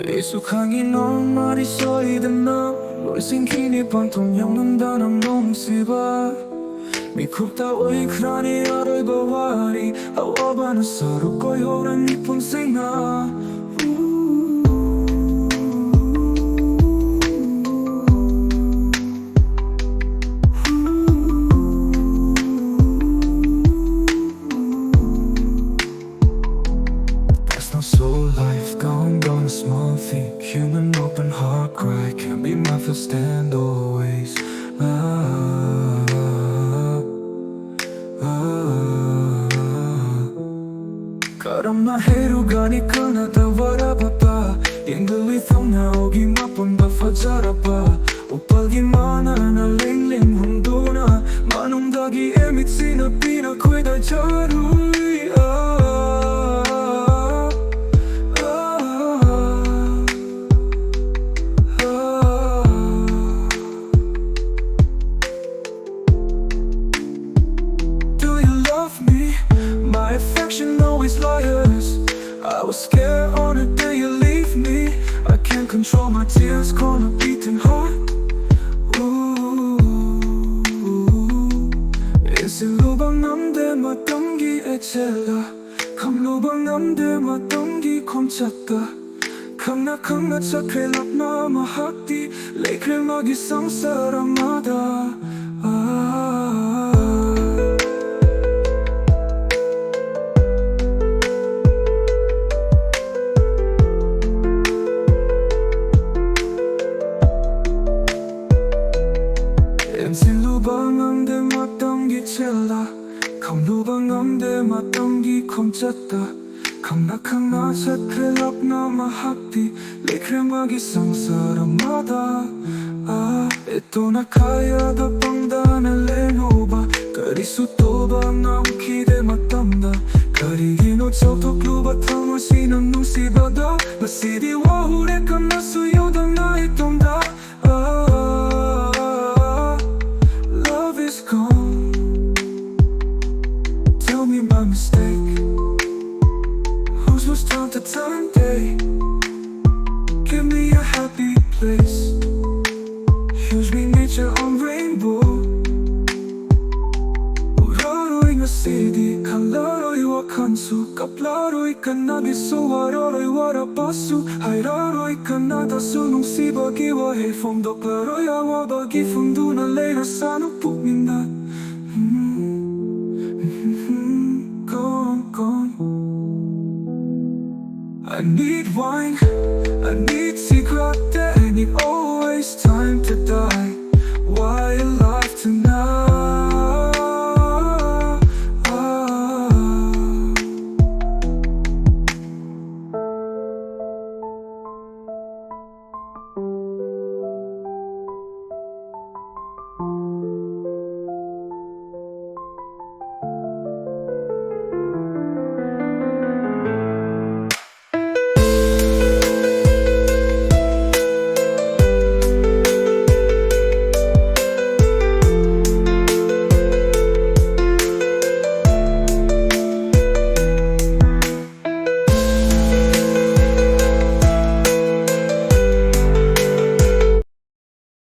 eisu khangi non mari soida na loi sin kini pantom yang nam danam nong siba mi kupta oi krani aroi bawari awabana saru koi horan nipun singa Soul life gone a small thing. Human open heart cry can't be my first stand always. Karam na heru gani kana da wara baba. Ingli thong na ogi mapon ba fajara pa. Upalgi mana na ling ling hunduna. Manung dagi emit sina pina kweda charui. My affection always liars. I was scared on the day you leave me. I can't control my tears, corner beating heart. Isi lubang namde matangi echela. Kam lubang namde matangi konchatta. Kamna chakre lapna mahakti. Lekre magi samsara mada. lubang amde matangi chela Kam lubang amde matangi komchatta Kamna chakre lapna mahakti Lekre magi samsara mada Ito na kaya da pangdana lenoba Kari sutoba na ukide matamda Kari gino chautok luba tamo sinang nusibada Masidi wa hureka na suyoda na itomda Tell me my mistake. Whose was time to time day? Give me a happy place. Use me nature on rainbow. Uraroi nga sidi Kalaroi wa kansu Kaplaroi ka nagiso Wararoi warapasu Hairaroi ka nadasu Nung sibagi wa hefong Doklaroi awabagi Funduna leira sanu pugmindat Gone. I need wine, I need cigarette.